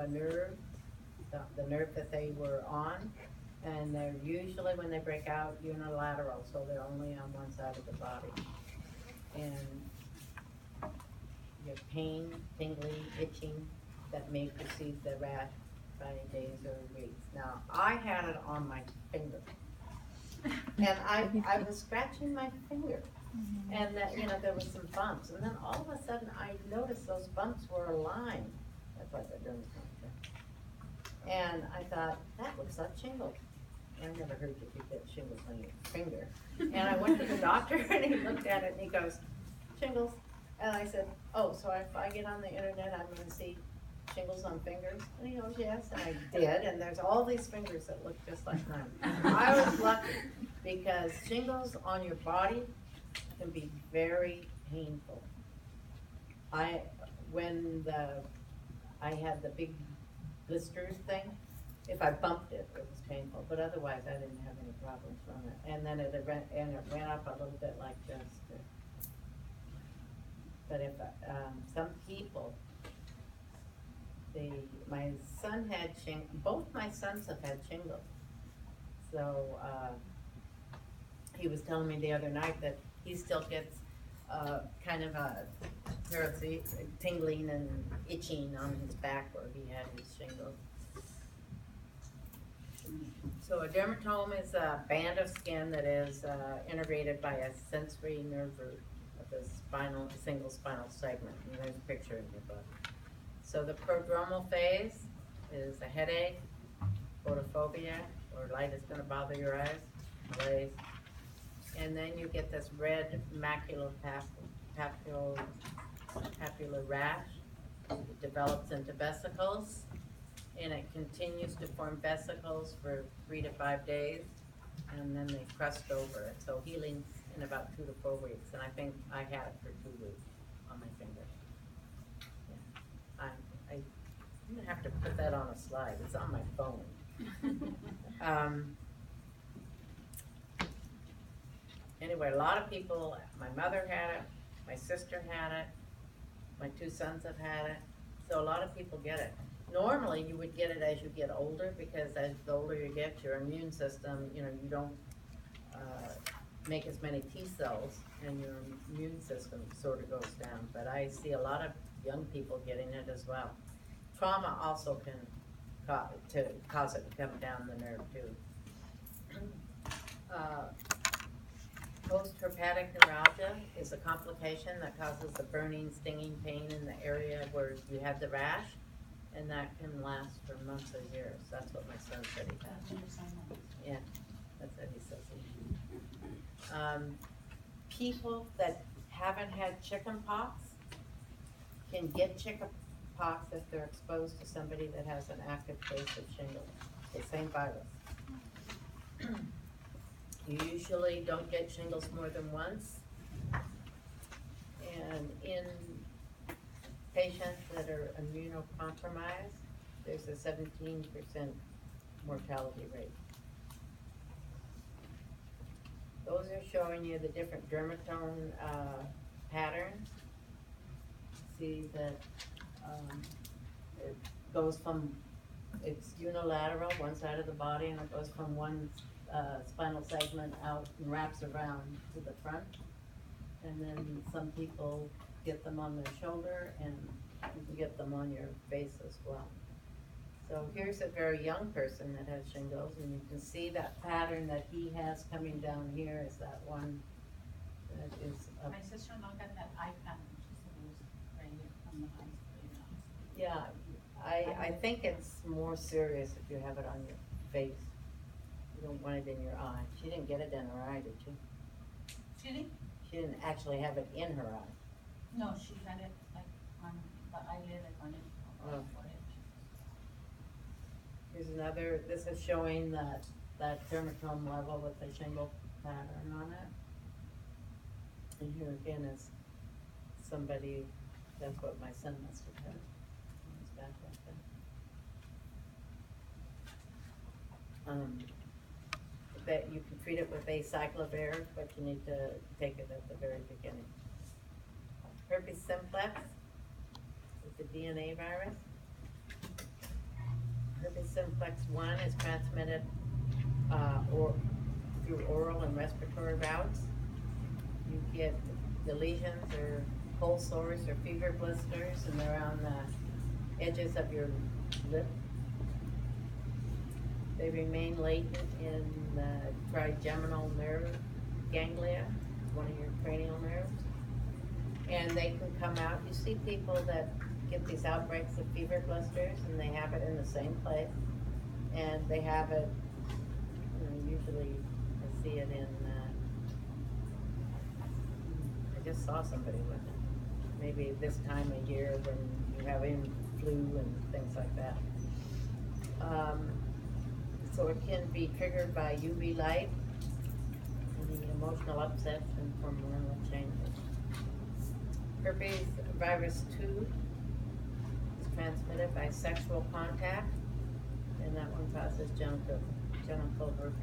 a nerve, the nerve that they were on, and they're usually, when they break out, unilateral, so they're only on one side of the body. And you have pain, tingling, itching that may precede the rash by days or weeks. Now, I had it on my finger, and I was scratching my finger, and that, there was some bumps, and then all of a sudden I noticed those bumps were aligned. That's why they're doing something. And I thought, that looks like shingles. I've never heard you could get shingles on your finger. And I went to the doctor and he looked at it and he goes, shingles. And I said, oh, so if I get on the internet, I'm gonna see shingles on fingers? And he goes, yes, and I did, and there's all these fingers that look just like mine. I was lucky, because shingles on your body can be very painful. When I had the big blisters thing, if I bumped it, it was painful, but otherwise I didn't have any problems from it. And then it went up a little bit like this. But if some people, my son had both my sons have had shingles. So he was telling me the other night that he still gets kind of a tingling and itching on his back where he had his shingles. So a dermatome is a band of skin that is innervated by a sensory nerve root of the single spinal segment. And there's a picture in your book. So the prodromal phase is a headache, photophobia, or light is going to bother your eyes, malaise. And then you get this red macular rash. It develops into vesicles, and it continues to form vesicles for 3 to 5 days, and then they crust over it. So healing in about 2 to 4 weeks, and I think I had it for 2 weeks on my finger. Yeah. I'm gonna have to put that on a slide. It's on my phone. Anyway, a lot of people, my mother had it, my sister had it, my 2 sons have had it, so a lot of people get it. Normally, you would get it as you get older, because as the older you get, your immune system, you don't make as many T cells, and your immune system sort of goes down. But I see a lot of young people getting it as well. Trauma also can cause it to come down the nerve too. Post-herpetic neuralgia is a complication that causes a burning, stinging pain in the area where you have the rash, and that can last for months or years. That's what my son said he had. Yeah, that's what he says. People that haven't had chicken pox can get chicken pox if they're exposed to somebody that has an active case of shingles, the same virus. You usually don't get shingles more than once. And in patients that are immunocompromised, there's a 17% mortality rate. Those are showing you the different dermatome patterns. See that it goes from, it's unilateral, one side of the body, and it goes from one spinal segment out and wraps around to the front. And then some people get them on their shoulder, and you can get them on your face as well. So here's a very young person that has shingles, and you can see that pattern that he has coming down here is that one that is up. My sister-in-law got that eye pattern. She said it was right here from the eyes. Yeah, I think it's more serious if you have it on your face. You don't want it in your eye. She didn't get it in her eye, did she? Excuse me? She didn't actually have it in her eye. No, she had it like on the eyelid, like on it. Oh. Here's another, this is showing that dermatome level with the shingle pattern on it. And here again is somebody, that's what my son must have had on his back like that. That you can treat it with acyclovir, but you need to take it at the very beginning. Herpes simplex is a DNA virus. Herpes simplex 1 is transmitted or through oral and respiratory routes. You get the lesions or cold sores or fever blisters, and they're on the edges of your lip. They remain latent in the trigeminal nerve ganglia, one of your cranial nerves, and they can come out. You see people that get these outbreaks of fever blisters, and they have it in the same place, and they have it, usually I see it in, I just saw somebody with it, maybe this time of year when you have flu and things like that. So it can be triggered by UV light, and the emotional upsets and hormonal changes. Herpes virus 2 is transmitted by sexual contact, and that one causes genital herpes.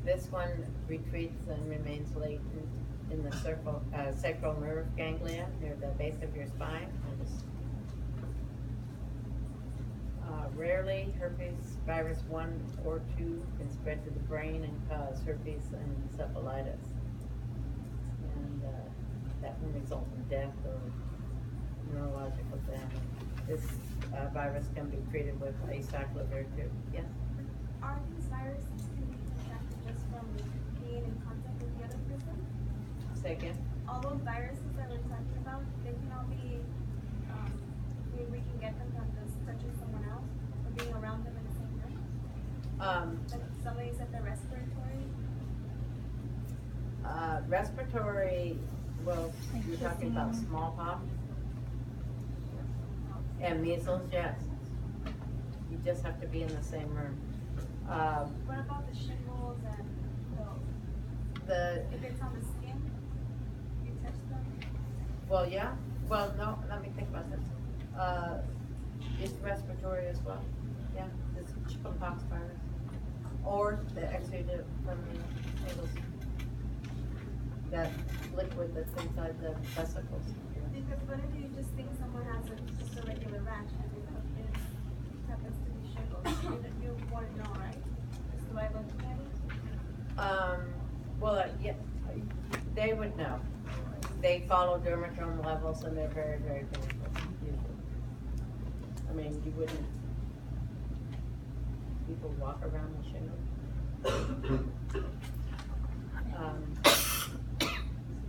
This one retreats and remains latent in the sacral nerve ganglia near the base of your spine. Rarely, herpes virus 1 or 2 can spread to the brain and cause herpes encephalitis. And that can result in death or neurological damage. This virus can be treated with acyclovir too. Yes? Are these viruses can be contracted just from being in contact with the other person? Say again? All those viruses that we're talking about, they can all be, we can get them from just touching someone else or being around them in the same room? Like somebody said the respiratory. Respiratory, well, you're talking about smallpox and measles, yes. You just have to be in the same room. What about the shingles and if it's on the skin, you touch them? Well, yeah. Well, no, let me think about this. It's respiratory as well. Yeah, it's chickenpox virus. Or the exudate from the shingles. That liquid that's inside the vesicles. Because what if you just think someone has just a regular rash and it happens to be shingles? You wouldn't know, right? Just by looking at it? Well, yeah, they would know. They follow dermatome levels, and they're very, very painful, usually. I mean, you wouldn't, people walk around with shingles.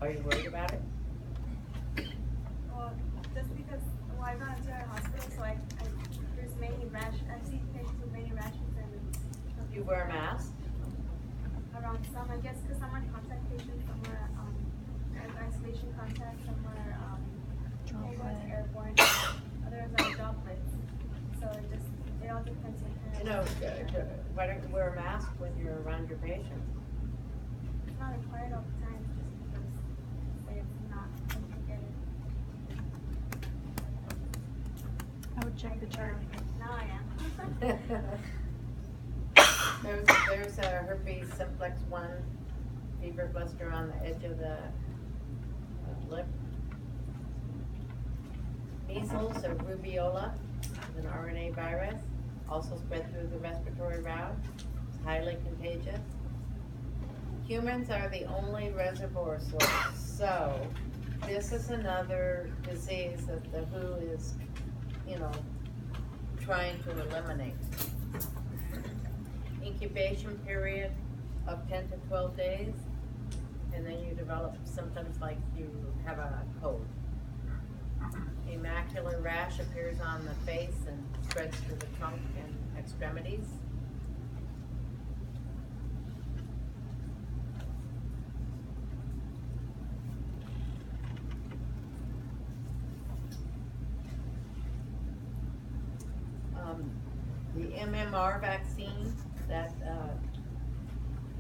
Are you worried about it? Well, just because, I got into a hospital, so there's many rash. I've seen patients with many rashes and You wear a mask? around some, I guess, because some are contact patients, some are isolation contact, some are airborne, others are droplets. So it all depends on Why don't you wear a mask when you're around your patients? It's not required all the time, just because it's not complicated. I would check the chart. Now I am. There's a herpes simplex 1 fever blister on the edge of the lip. Measles or rubeola is an RNA virus, also spread through the respiratory route. It's highly contagious. Humans are the only reservoir source, so this is another disease that the WHO is, trying to eliminate. Incubation period of 10 to 12 days, and then you develop symptoms like you have a cold. A macular rash appears on the face and spreads to the trunk and extremities. The MMR vaccine that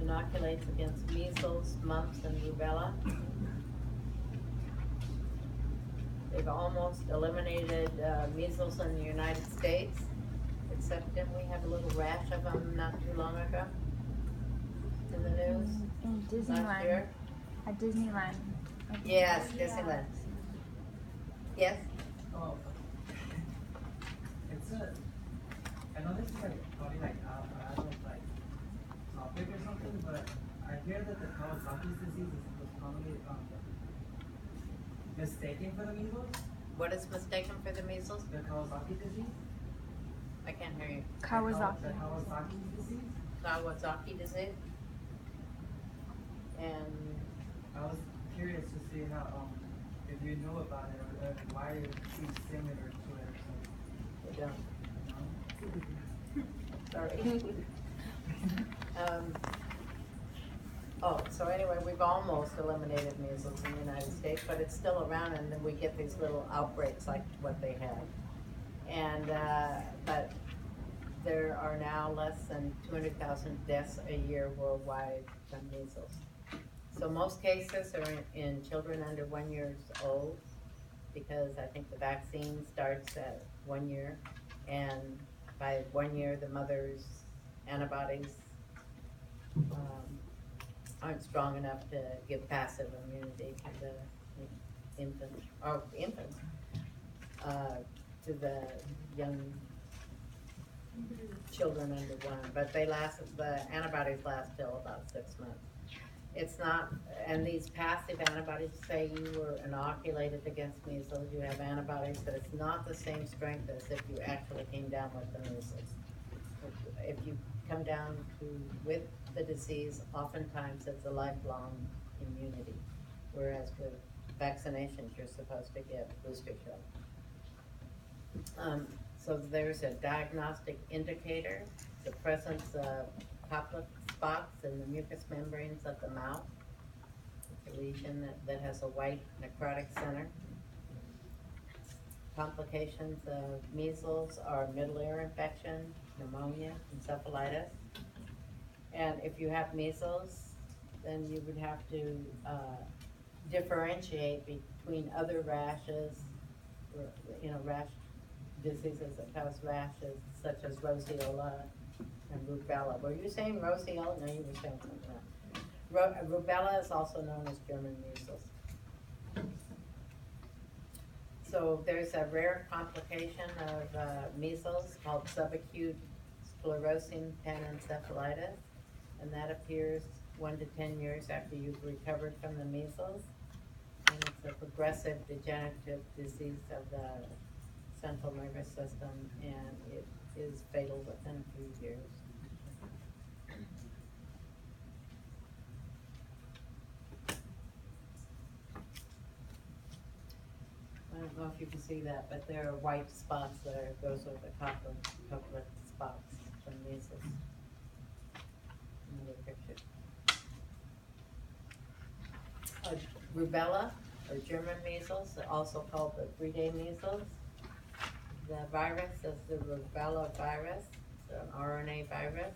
inoculates against measles, mumps, and rubella. They've almost eliminated measles in the United States, except didn't we have a little rash of them not too long ago in the news? In Last Disneyland. year? At Disneyland. Yes, Disneyland. Yes? Oh. It's this is like probably like adult like topic or something, but I hear that the Kawasaki's disease is commonly mistaken for the measles. What is mistaken for the measles? The Kawasaki disease. I can't hear you. The Kawasaki. Kawasaki disease. Kawasaki disease? And I was curious to see how if you know about it or why it seems similar to it or something. we don't. You know? Sorry. So anyway, we've almost eliminated measles in the United States, but it's still around, and then we get these little outbreaks like what they had. And, but there are now less than 200,000 deaths a year worldwide from measles. So most cases are in children under 1 year old, because I think the vaccine starts at 1 year, and by 1 year, the mother's antibodies aren't strong enough to give passive immunity to the infants, to the young children under 1, but the antibodies last till about 6 months. It's not, and these passive antibodies, say you were inoculated against measles, you have antibodies, but it's not the same strength as if you actually came down with the measles. If you come down with the disease, oftentimes it's a lifelong immunity, whereas with vaccinations, you're supposed to get booster shot. So there's a diagnostic indicator, the presence of Koplik spots in the mucous membranes of the mouth. It's a lesion that has a white necrotic center. Complications of measles are middle ear infection, pneumonia, encephalitis. And if you have measles, then you would have to differentiate between other rashes, rash diseases that cause rashes, such as roseola and rubella. Were you saying roseola? No, you were saying something else. Rubella is also known as German measles. So there's a rare complication of measles called subacute sclerosing panencephalitis, and that appears 1 to 10 years after you've recovered from the measles. And it's a progressive degenerative disease of the central nervous system, and it is fatal within a few years. I don't know if you can see that, but there are white spots there. Those are the Koplik spots from measles. Another picture. Rubella, or German measles, also called the 3-day measles. The virus is the rubella virus, it's an RNA virus.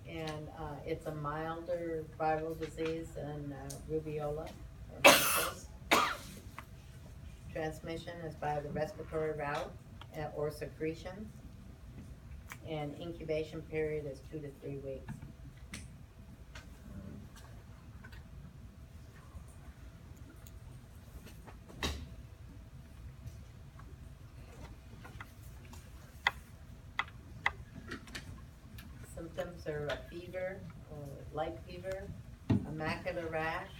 And it's a milder viral disease than rubiola or measles. Transmission is by the respiratory route or secretions. And incubation period is 2 to 3 weeks. Symptoms are a fever, or light fever, a macular rash,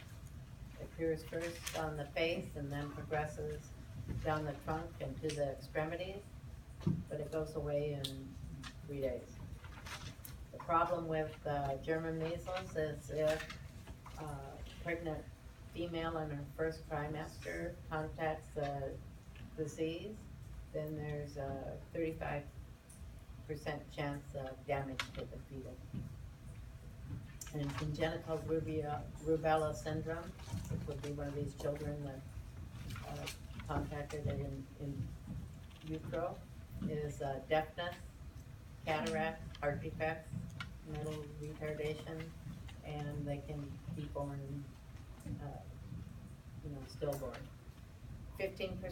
appears first on the face and then progresses down the trunk and to the extremities, but it goes away in 3 days. The problem with German measles is if a pregnant female in her first trimester contacts the disease, then there's a 35% chance of damage to the fetus. And congenital rubella syndrome, which would be one of these children that contacted it in utero, is deafness, cataract, heart defects, mental retardation, and they can be born, stillborn. 15%